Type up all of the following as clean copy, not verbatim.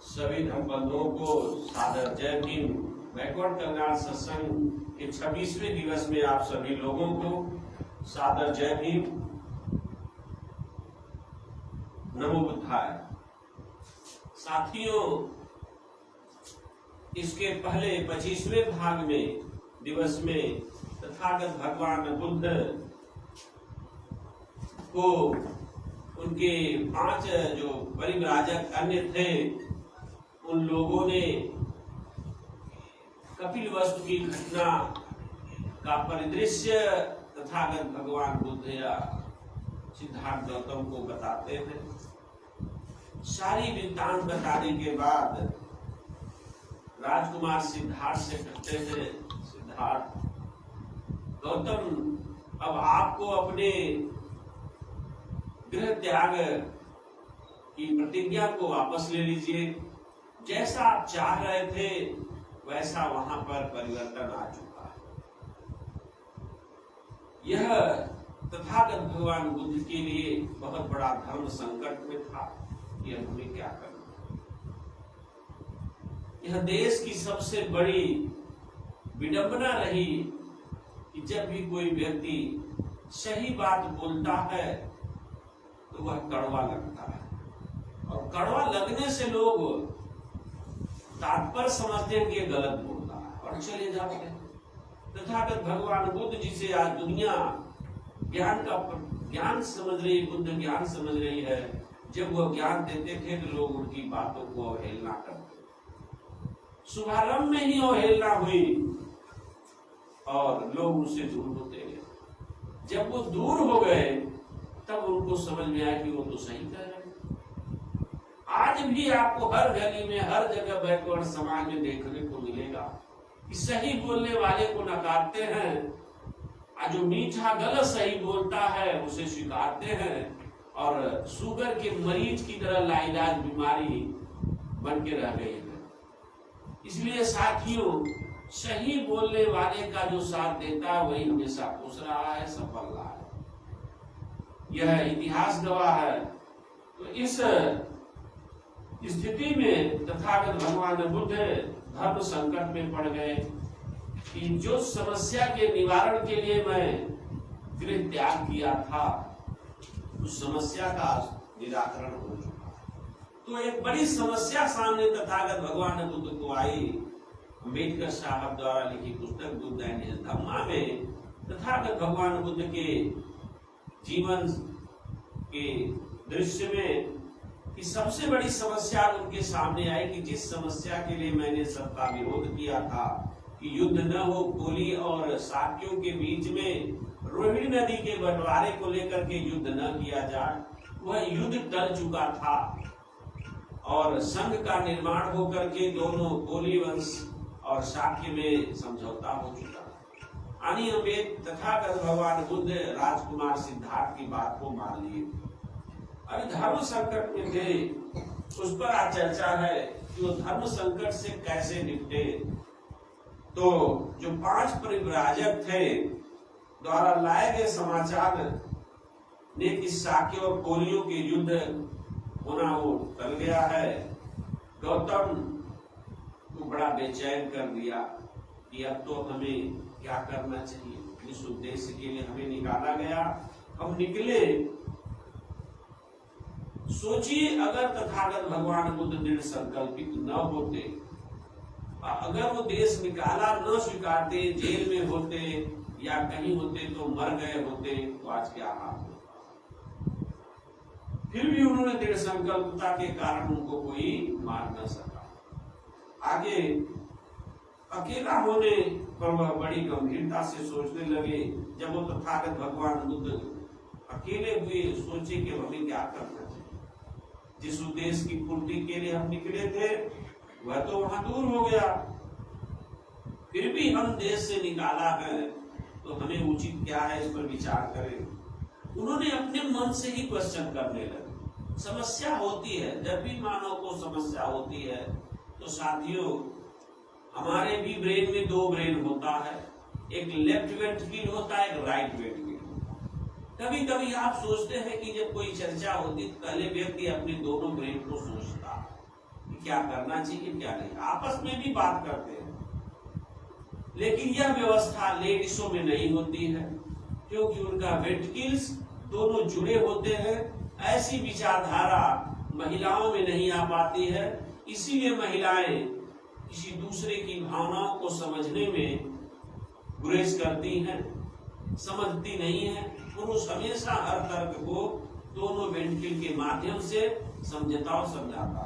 सभी धर्म बंधुओं को सादर जय भीम। बैकवर्ड कल्याण सत्संग के 26वें दिवस में आप सभी लोगों को सादर जय भीम, नमो बुद्धाय। साथियों, इसके पहले 25वें भाग में दिवस में तथागत भगवान बुद्ध को उनके 5 जो परिव्राजक अन्य थे, उन लोगों ने कपिलवस्तु की घटना का परिदृश्य तथागत भगवान बुद्ध या सिद्धार्थ गौतम को बताते हैं। सारी वृत्तांत बताने के बाद राजकुमार सिद्धार्थ से कहते हैं, सिद्धार्थ गौतम, अब आपको अपने गृह त्याग की प्रतिज्ञा को वापस ले लीजिए। जैसा आप चाह रहे थे वैसा वहां पर परिवर्तन आ चुका है। यह तथागत भगवान बुद्ध के लिए बहुत बड़ा धर्म संकट में था कि अब हमें क्या करना। यह देश की सबसे बड़ी विडंबना रही कि जब भी कोई व्यक्ति सही बात बोलता है तो वह कड़वा लगता है, और कड़वा लगने से लोग तात्पर्य समझते हैं कि ये गलत बोल रहा है और चले जाते हैं। तथागत भगवान बुद्ध जिसे आज दुनिया ज्ञान समझ रही, बुद्ध ज्ञान समझ रही है, जब वह ज्ञान देते थे तो लोग उनकी बातों को अवहेलना करते। शुभारंभ में ही अवहेलना हुई और लोग उनसे दूर होते गए। जब वो दूर हो गए तब उनको समझ में आया कि वो तो सही कह रहे हैं। आज भी आपको हर गली में, हर जगह बैकवर्ड समाज में देखने को मिलेगा कि सही बोलने वाले को नकारते हैं, और जो मीठा गलत सही बोलता है उसे स्वीकारते हैं, और शुगर के मरीज की तरह लाइलाज बीमारी बन के रह गई है। इसलिए साथियों, सही बोलने वाले का जो साथ देता है वही हमेशा खुश रहा है, सफल रहा है। यह इतिहास गवाह है। तो इस स्थिति में तथागत भगवान बुद्ध धर्म संकट में पड़ गए कि जो समस्या के निवारण के लिए मैं गृह त्याग किया था, उस समस्या का निराकरण हो चुका। तो एक बड़ी समस्या सामने तथागत भगवान बुद्ध को आई। अम्बेडकर साहब द्वारा लिखी पुस्तक बुद्ध एंड हिज धम्मा में तथागत भगवान बुद्ध के जीवन के दृश्य में कि सबसे बड़ी समस्या उनके सामने आई कि जिस समस्या के लिए मैंने सबका विरोध किया था कि युद्ध न हो, कोली और शाक्यों के बीच में रोहिणी नदी के बंटवारे को लेकर के युद्ध न किया जाए, वह युद्ध टल चुका था और संघ का निर्माण होकर के दोनों कोली वंश और शाक्य में समझौता हो चुका था। तथागत भगवान बुद्ध राजकुमार सिद्धार्थ की बात को मान लिए। अभी धर्म संकट में थे, उस पर आज चर्चा है कि वो धर्म संकट से कैसे निपटे। तो जो 5 परिव्राजक थे द्वारा लाए गए समाचार ने कि शाक्य और कोलियों के युद्ध होना वो टल गया है, गौतम को बड़ा बेचैन कर दिया कि अब तो हमें क्या करना चाहिए। इस उद्देश्य के लिए हमें निकाला गया, हम निकले। सोचिए, अगर तथागत भगवान बुद्ध दृढ़ संकल्पित न होते, अगर वो देश निकाला न स्वीकारते, जेल में होते या कहीं होते तो मर गए होते, तो आज क्या हाल होता। फिर भी उन्होंने दृढ़ संकल्पता के कारण उनको कोई मार न सका। आगे अकेला होने पर वह बड़ी गंभीरता से सोचने लगे। जब वो तथागत भगवान बुद्ध अकेले हुए, सोचे कि हमें क्या करना चाहिए। जिस उद्देश्य की पूर्ति के लिए हम निकले थे वह तो वहां दूर हो गया, फिर भी हम देश से निकाला है, तो हमें उचित क्या है, इस पर विचार करें। उन्होंने अपने मन से ही क्वेश्चन करने लगे। समस्या होती है, जब भी मानव को समस्या होती है तो साथियों, हमारे भी ब्रेन में 2 ब्रेन होता है, एक लेफ्ट वेंट्रिकल होता है, एक राइट वेंट्रिकल। कभी कभी आप सोचते हैं कि जब कोई चर्चा होती तो पहले व्यक्ति अपने दोनों ब्रेन को सोचता, कि क्या करना चाहिए क्या नहीं, आपस में भी बात करते हैं। लेकिन यह व्यवस्था लेडीजों में नहीं होती है, क्योंकि उनका वेंट्रिकल्स दोनों जुड़े होते हैं। ऐसी विचारधारा महिलाओं में नहीं आ पाती है, इसीलिए महिलाएं किसी दूसरे की भावनाओं को समझने में गुरेज करती हैं, समझती नहीं है। पुरुष हमेशा हर तर्क को दोनों वेंट्रिकल के माध्यम से समझता और समझाता।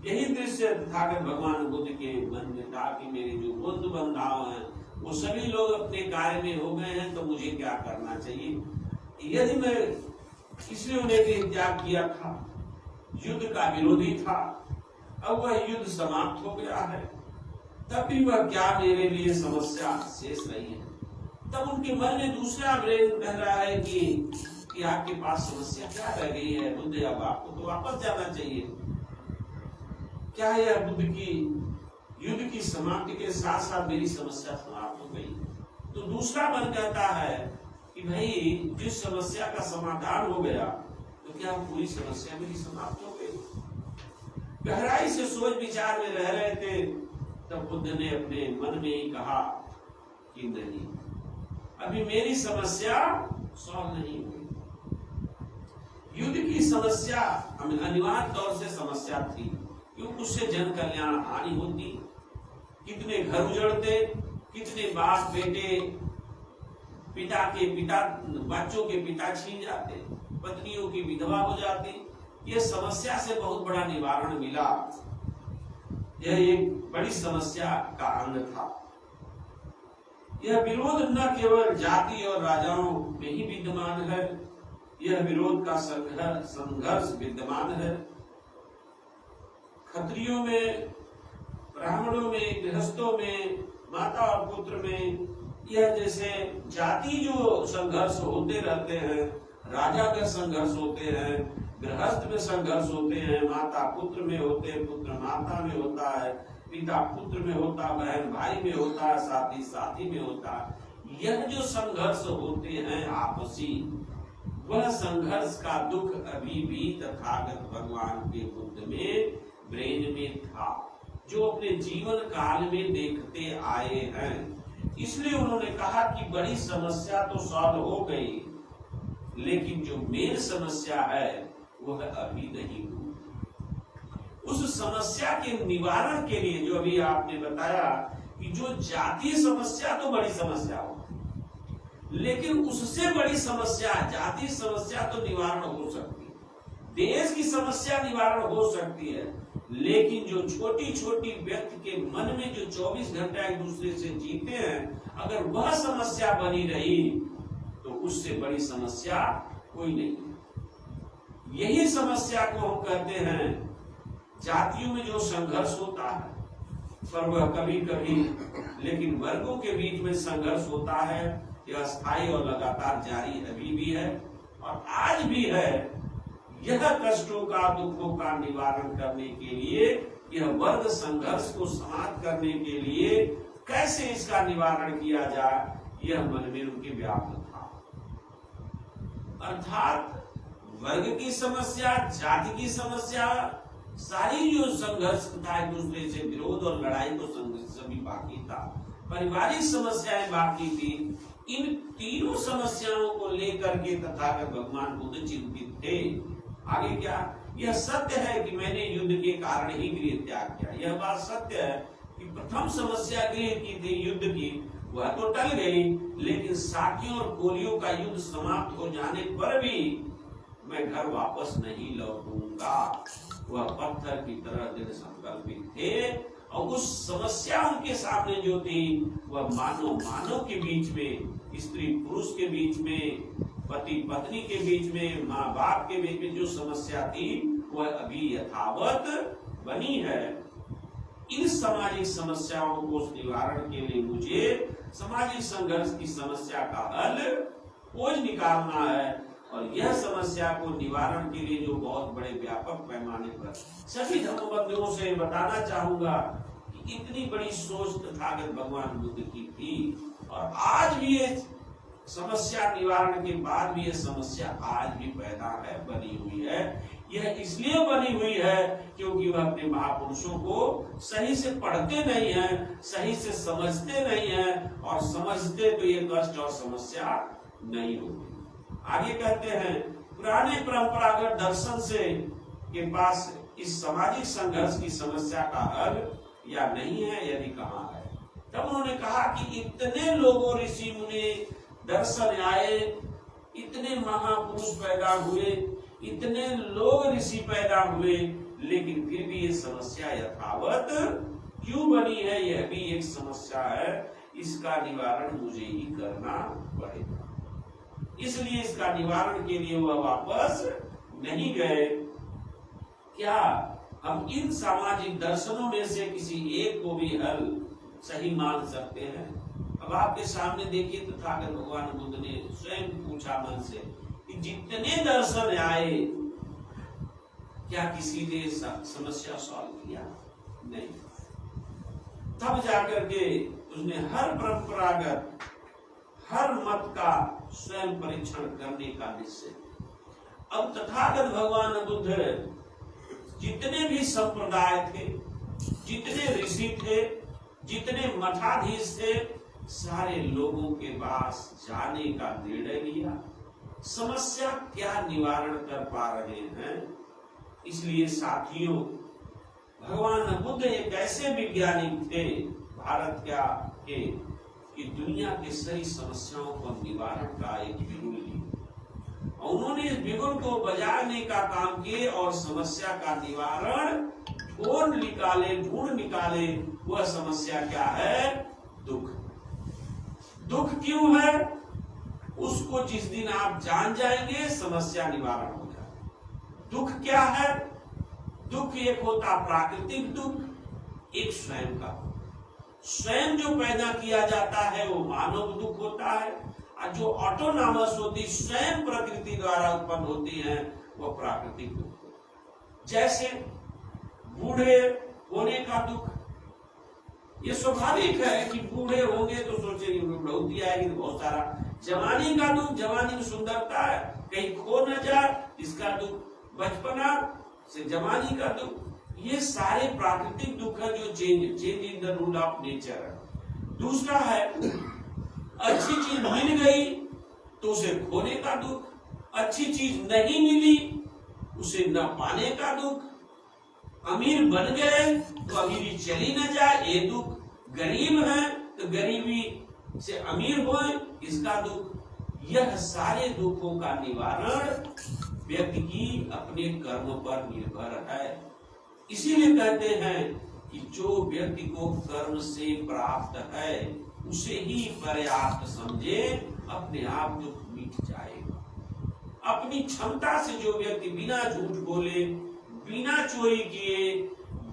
यही दृश्य तथागत भगवान बुद्ध के मन में था कि मेरे जो बंधु बंधाव हैं वो सभी लोग अपने कार्य में हो गए हैं, तो मुझे क्या करना चाहिए। यदि मैं इसलिए उन्हें त्याग किया था, युद्ध का विरोधी था, अब वह युद्ध समाप्त हो गया है, तब भी वह क्या मेरे लिए समस्या शेष रही है। तब उनके मन में दूसरा ब्रेन कह रहा है कि आपके पास समस्या क्या रह गई है बुद्ध, अब आपको तो वापस जाना चाहिए। क्या यह बुद्ध की युद्ध की समाप्ति के साथ साथ मेरी समस्या समाप्त हो गई? तो दूसरा मन कहता है कि भाई जिस समस्या का समाधान हो गया, तो क्या पूरी समस्या मेरी समाप्त हो गई? गहराई से सोच विचार में रह रहे थे, तब बुद्ध ने अपने मन में ही कहा कि नहीं, अभी मेरी समस्या सॉल्व नहीं हुई। युद्ध की समस्या अनिवार्य तौर से समस्या थी, क्योंकि उससे जन कल्याण हानि होती। कितने घर उजड़ते, कितने बाप बेटे पिता के पिता बच्चों के पिता छीन जाते, पत्नियों की विधवा हो जाती। ये समस्या से बहुत बड़ा निवारण मिला। यह एक बड़ी समस्या का अंग था। यह विरोध न केवल जाति और राजाओं में ही विद्यमान है, यह विरोध का संघर्ष विद्यमान है क्षत्रियों में, ब्राह्मणों में, गृहस्थों में, माता और पुत्र में। यह जैसे जाति जो संघर्ष होते रहते हैं, राजा के संघर्ष होते हैं, गृहस्थ में संघर्ष होते हैं, माता पुत्र में होते हैं, पुत्र माता में होता है, पिता पुत्र में होता, बहन भाई में होता है, साथी साथी में होता है। यह जो संघर्ष होते हैं आपसी, वह संघर्ष का दुख अभी भी तथागत भगवान के बुद्ध में ब्रेन में था, जो अपने जीवन काल में देखते आए हैं। इसलिए उन्होंने कहा कि बड़ी समस्या तो सॉल्व हो गई, लेकिन जो मेन समस्या है वह अभी नहीं हुई। उस समस्या के निवारण के लिए, जो अभी आपने बताया कि जो जातीय समस्या तो बड़ी समस्या हो, लेकिन उससे बड़ी समस्या जातीय समस्या तो निवारण हो सकती है, देश की समस्या निवारण हो सकती है, लेकिन जो छोटी छोटी व्यक्ति के मन में जो 24 घंटा एक दूसरे से जीते हैं, अगर वह समस्या बनी रही तो उससे बड़ी समस्या कोई नहीं है। यही समस्या को हम कहते हैं जातियों में जो संघर्ष होता है, पर वह कभी कभी, लेकिन वर्गों के बीच में संघर्ष होता है, यह स्थायी और लगातार जारी अभी भी है और आज भी है। यह कष्टों का, दुखों का निवारण करने के लिए, यह वर्ग संघर्ष को समाप्त करने के लिए कैसे इसका निवारण किया जाए, यह मन में उनके व्याप्त था। अर्थात वर्ग की समस्या, जाति की समस्या, सारी जो संघर्ष था, एक दूसरे से विरोध और लड़ाई को संघर्ष सभी बाकी था, पारिवारिक समस्याएं बाकी थी। इन तीनों समस्याओं को लेकर के तथागत भगवान बुद्ध चिंतित थे। आगे क्या? यह सत्य है कि मैंने युद्ध के कारण ही गृह त्याग किया। यह बात सत्य है कि प्रथम समस्या गृह की थी, युद्ध की, वह तो टल गई, लेकिन साकियों और कोलियों का युद्ध समाप्त हो जाने पर भी मैं घर वापस नहीं लौटूंगा। वह पत्थर की तरह दृढ़ संकल्पित थे और उस समस्या उनके सामने जो थी वह मानव के बीच में, स्त्री पुरुष के बीच में, पति पत्नी के बीच में, माँ बाप के बीच में जो समस्या थी वह अभी यथावत बनी है। इन सामाजिक समस्याओं को निवारण के लिए मुझे सामाजिक संघर्ष की समस्या का हल खोज निकालना है और यह समस्या को निवारण के लिए जो बहुत बड़े व्यापक पैमाने पर सभी धर्मबंधुओं से बताना चाहूंगा कि इतनी बड़ी सोच तथागत भगवान बुद्ध की थी और आज भी ये समस्या निवारण के बाद भी ये समस्या आज भी पैदा है, बनी हुई है। यह इसलिए बनी हुई है क्योंकि वह अपने महापुरुषों को सही से पढ़ते नहीं हैं, सही से समझते नहीं हैं, और समझते तो ये कष्ट और समस्या नहीं होती। आगे कहते हैं पुराने परंपरागत दर्शन से के पास इस सामाजिक संघर्ष की समस्या का हल या नहीं है, यदि कहाँ है। तब उन्होंने कहा कि इतने लोगों ऋषि मुनि दर्शन आए, इतने महापुरुष पैदा हुए, इतने लोग ऋषि पैदा हुए, लेकिन फिर भी ये समस्या यथावत क्यों बनी है, यह भी एक समस्या है। इसका निवारण मुझे ही करना पड़ेगा। इसलिए इसका निवारण के लिए वह वापस नहीं गए। क्या हम इन सामाजिक दर्शनों में से किसी एक को भी हल सही मान सकते हैं? अब आपके सामने देखिए, तथागत भगवान बुद्ध ने स्वयं पूछा मन से कि जितने दर्शन आए, क्या किसी ने समस्या सॉल्व किया? नहीं। तब जाकर के उसने हर परंपरागत, हर मत का स्वयं परीक्षण करने का निश्चय। अब तथागत भगवान बुद्ध जितने भी संप्रदाय थे, जितने ऋषि थे, जितने मठाधीश थे, सारे लोगों के पास जाने का निर्णय लिया। समस्या क्या निवारण कर पा रहे हैं? इसलिए साथियों, भगवान बुद्ध एक ऐसे वैज्ञानिक थे भारत क्या के कि दुनिया के सारी समस्याओं को निवारण का एक बिगुल लिया। उन्होंने इस बिगुल को बजाने का काम किए और समस्या का निवारण ढूंढ निकाले। वह समस्या क्या है? दुख। दुख क्यों है? उसको जिस दिन आप जान जाएंगे, समस्या निवारण हो जाए। दुख क्या है? दुख एक होता प्राकृतिक दुख, एक स्वयं का। स्वयं जो पैदा किया जाता है वो मानव दुख होता है, और जो ऑटोनॉमस होती, स्वयं प्रकृति द्वारा उत्पन्न होती है, वो प्राकृतिक दुख। जैसे बूढ़े होने का दुख, ये स्वाभाविक है कि बूढ़े होंगे तो सोचेंगे बढ़ोतरी आएगी तो बहुत सारा। जवानी का दुख, जवानी में सुंदरता है, कहीं खो न जाए, इसका दुख। बचपना से जवानी का दुख, ये सारे प्राकृतिक दुख है जो change in the rule of nature है। दूसरा है अच्छी चीज मिल गई तो उसे खोने का दुख, अच्छी चीज नहीं मिली उसे न पाने का दुख, अमीर बन गए तो अमीरी चली न जाए ये दुख, गरीब है तो गरीबी से अमीर हो इसका दुख। यह सारे दुखों का निवारण व्यक्ति की अपने कर्म पर निर्भर है। इसीलिए कहते हैं कि जो व्यक्ति को कर्म से प्राप्त है उसे ही पर्याप्त समझे, अपने आप दुख मिट जाएगा। अपनी क्षमता से जो व्यक्ति बिना झूठ बोले, बिना चोरी किए,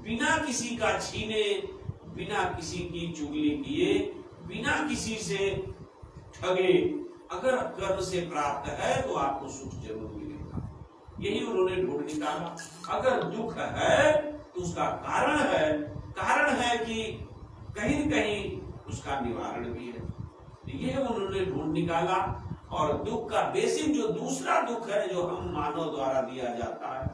बिना किसी का छीने, बिना किसी की चुगली किए, बिना किसी से ठगे, अगर कर्म से प्राप्त है तो आपको सुख जरूर मिलेगा। यही उन्होंने ढूंढ निकाला। अगर दुख है तो उसका कारण है कि कहीं न कहीं उसका निवारण भी है। यह उन्होंने ढूंढ निकाला। और दुख का बेसिक जो दूसरा दुख है जो हम मानव द्वारा दिया जाता है,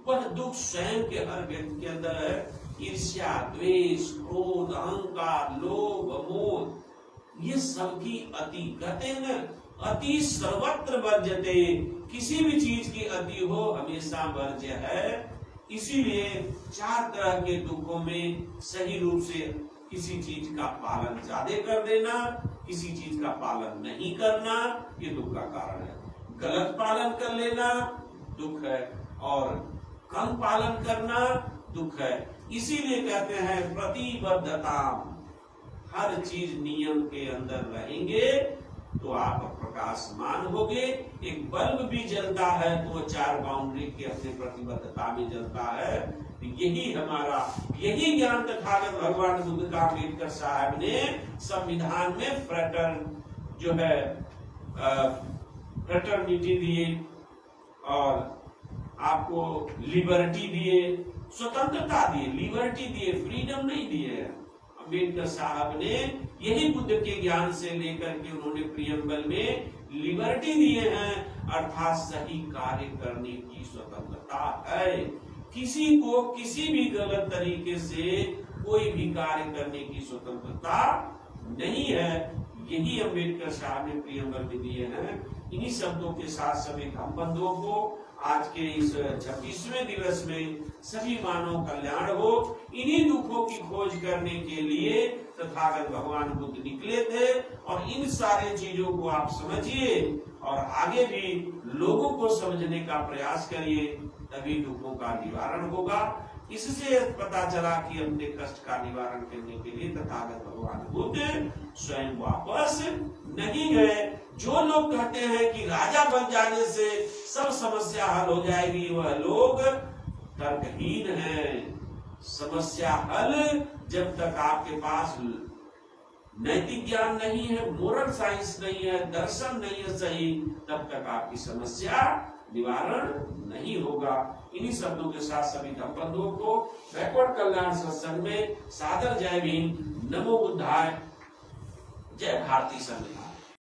वह दुख स्वयं के हर व्यक्ति के अंदर है। ईर्ष्या, द्वेष, क्रोध, अहंकार, लोभ, मोह, ये सबकी अति। कहते हैं ना, अति सर्वत्र वर्ज्यते। किसी भी चीज की अति हो हमेशा वर्ज्य है। इसीलिए चार तरह के दुखों में सही रूप से किसी चीज का पालन ज्यादा कर देना, किसी चीज का पालन नहीं करना, ये दुख का कारण है। गलत पालन कर लेना दुख है, और कम पालन करना दुख है। इसीलिए कहते हैं प्रतिबद्धता। हर चीज नियम के अंदर रहेंगे तो आप प्रकाशमान होगे। एक बल्ब भी जलता है तो वो 4 बाउंड्री के अपने प्रतिबद्धता में जलता है। यही ज्ञान तथागत भगवान बुद्ध का अम्बेडकर साहब ने संविधान में फ्रेटर्निटी दिए, और आपको लिबर्टी दिए, स्वतंत्रता दिए, लिबर्टी दिए, फ्रीडम नहीं दिए। अम्बेडकर साहब ने यही बुद्ध के ज्ञान से लेकर के उन्होंने प्रियम्बल में लिबर्टी दिए हैं, अर्थात सही कार्य करने की स्वतंत्रता है। किसी को किसी भी गलत तरीके से कोई भी कार्य करने की स्वतंत्रता नहीं है। यही अम्बेडकर साहब ने प्रियम्बर में दिए हैं। इन्हीं शब्दों के साथ सभी हम बंधुओं को आज के इस 26वें दिवस में सभी मानव कल्याण हो, इन्हीं दुखों की खोज करने के लिए तथागत भगवान बुद्ध निकले थे। और इन सारे चीजों को आप समझिए और आगे भी लोगों को समझने का प्रयास करिए, तभी दुखों का निवारण होगा। इससे पता चला कि अपने कष्ट का निवारण करने के लिए तथागत भगवान बुद्ध स्वयं वापस नहीं गए। जो लोग कहते हैं कि राजा बन जाने से सब समस्या हल हो जाएगी, वह लोग तर्कहीन हैं। समस्या हल जब तक आपके पास नैतिक ज्ञान नहीं है, मोरल साइंस नहीं है, दर्शन नहीं है सही, तब तक आपकी समस्या निवारण नहीं होगा। इन्हीं शब्दों के साथ सभी बंधुओं को बैकवर्ड कल्याण सत्संग में सादर जय भीम, नमो बुद्धाय, जय भारतीय संविधान।